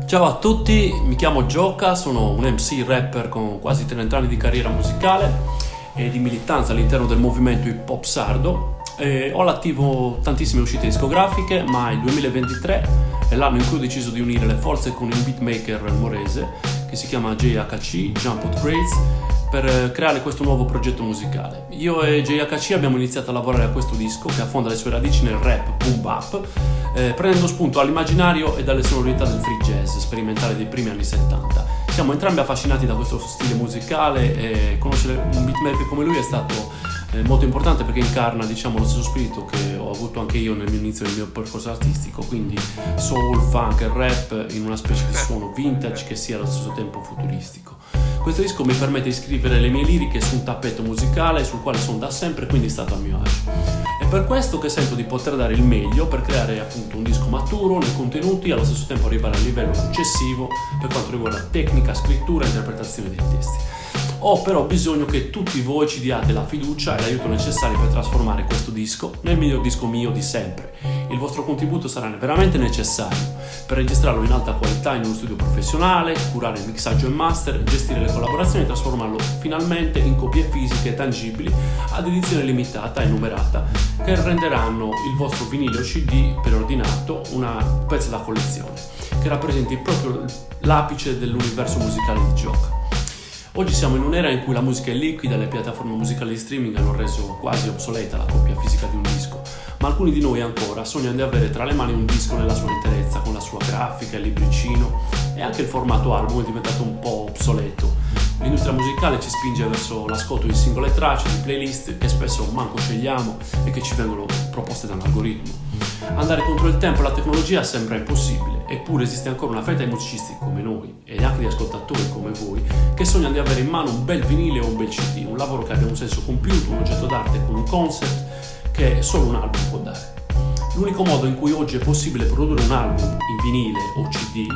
Ciao a tutti, mi chiamo Gioca, sono un MC rapper con quasi 30 anni di carriera musicale e di militanza all'interno del movimento hip hop sardo. Ho all'attivo tantissime uscite discografiche, ma il 2023 è l'anno in cui ho deciso di unire le forze con un beatmaker morese che si chiama JHC, Jump Out Crates, per creare questo nuovo progetto musicale. Io e JHC abbiamo iniziato a lavorare a questo disco che affonda le sue radici nel rap boom bap, prendendo spunto all'immaginario e dalle sonorità del free jazz sperimentale dei primi anni 70. Siamo entrambi affascinati da questo stile musicale e conoscere un beatmaker come lui è stato molto importante perché incarna, diciamo, lo stesso spirito che ho avuto anche io nel mio inizio del mio percorso artistico, quindi soul, funk e rap in una specie di suono vintage che sia allo stesso tempo futuristico. Questo disco mi permette di scrivere le mie liriche su un tappeto musicale sul quale sono da sempre, quindi è stato a mio agio. È per questo che sento di poter dare il meglio per creare appunto un disco maturo nei contenuti e allo stesso tempo arrivare al livello successivo per quanto riguarda tecnica, scrittura e interpretazione dei testi. Ho però bisogno che tutti voi ci diate la fiducia e l'aiuto necessari per trasformare questo disco nel miglior disco mio di sempre. Il vostro contributo sarà veramente necessario per registrarlo in alta qualità in uno studio professionale, curare il mixaggio e master, gestire le collaborazioni e trasformarlo finalmente in copie fisiche e tangibili ad edizione limitata e numerata che renderanno il vostro vinile o CD preordinato una pezzo da collezione che rappresenti proprio l'apice dell'universo musicale di Gioca. Oggi siamo in un'era in cui la musica è liquida e le piattaforme musicali di streaming hanno reso quasi obsoleta la copia fisica di un disco, ma alcuni di noi ancora sognano di avere tra le mani un disco nella sua interezza, con la sua grafica, il libricino, e anche il formato album è diventato un po' obsoleto. L'industria musicale ci spinge verso l'ascolto di singole tracce, di playlist che spesso manco scegliamo e che ci vengono proposte da un algoritmo. Andare contro il tempo e la tecnologia sembra impossibile, eppure esiste ancora una fetta di musicisti come noi e anche di ascoltatori come voi che sognano di avere in mano un bel vinile o un bel CD, un lavoro che abbia un senso compiuto, un oggetto d'arte con un concept che solo un album può dare. L'unico modo in cui oggi è possibile produrre un album in vinile o CD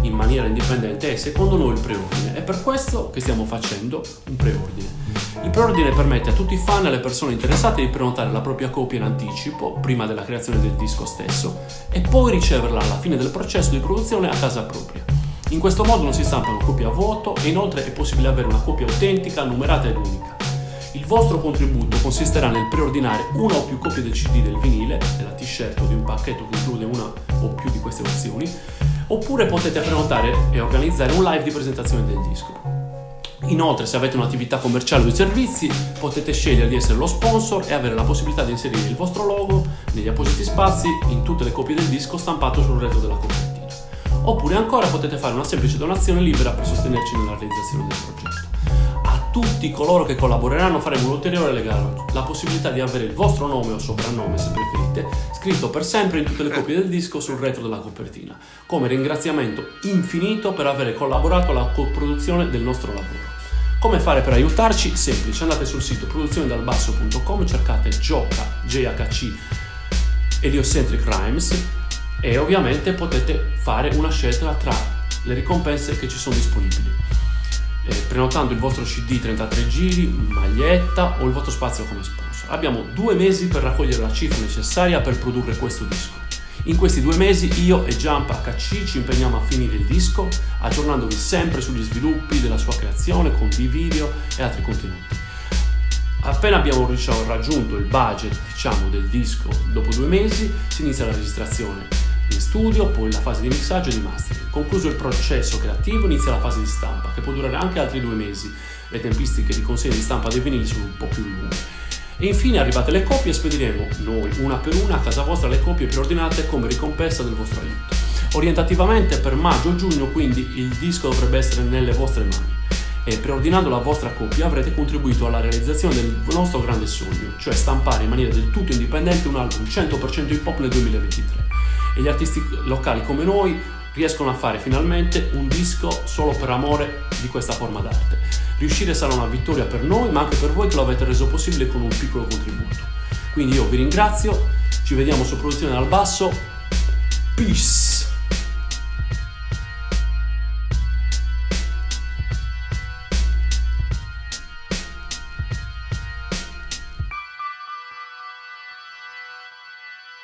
in maniera indipendente è secondo noi il preordine. È per questo che stiamo facendo un preordine. Il preordine permette a tutti i fan e alle persone interessate di prenotare la propria copia in anticipo prima della creazione del disco stesso e poi riceverla alla fine del processo di produzione a casa propria. In questo modo non si stampano copie a vuoto e inoltre è possibile avere una copia autentica, numerata ed unica. Il vostro contributo consisterà nel preordinare una o più copie del CD, del vinile, della t-shirt o di un pacchetto che include una o più di queste opzioni, oppure potete prenotare e organizzare un live di presentazione del disco. Inoltre, se avete un'attività commerciale o di servizi, potete scegliere di essere lo sponsor e avere la possibilità di inserire il vostro logo negli appositi spazi in tutte le copie del disco stampato sul retro della copertina. Oppure ancora potete fare una semplice donazione libera per sostenerci nella realizzazione del progetto. A tutti coloro che collaboreranno faremo un ulteriore regalo, la possibilità di avere il vostro nome o soprannome, se preferite, scritto per sempre in tutte le copie del disco sul retro della copertina, come ringraziamento infinito per aver collaborato alla coproduzione del nostro lavoro. Come fare per aiutarci? Semplice, andate sul sito produzionedalbasso.com, cercate Gioca, JHC Idiocentric Rhymes e ovviamente potete fare una scelta tra le ricompense che ci sono disponibili. Prenotando il vostro CD 33 giri, maglietta o il vostro spazio come sponsor. Abbiamo 2 mesi per raccogliere la cifra necessaria per produrre questo disco. In questi 2 mesi io e Jump HC ci impegniamo a finire il disco, aggiornandovi sempre sugli sviluppi della sua creazione con video e altri contenuti. Appena abbiamo raggiunto il budget, diciamo, del disco, dopo 2 mesi si inizia la registrazione in studio, poi la fase di mixaggio e di mastering. Concluso il processo creativo inizia la fase di stampa, che può durare anche altri 2 mesi. Le tempistiche di consegna di stampa dei vinili sono un po' più lunghe. E infine, arrivate le copie, spediremo noi una per una a casa vostra le copie preordinate come ricompensa del vostro aiuto. Orientativamente per maggio o giugno, quindi, il disco dovrebbe essere nelle vostre mani. E preordinando la vostra copia avrete contribuito alla realizzazione del nostro grande sogno, cioè stampare in maniera del tutto indipendente un album 100% hip hop nel 2023. E gli artisti locali come noi riescono a fare finalmente un disco solo per amore di questa forma d'arte. Riuscire sarà una vittoria per noi, ma anche per voi che lo avete reso possibile con un piccolo contributo. Quindi io vi ringrazio, ci vediamo su Produzione dal Basso. Peace!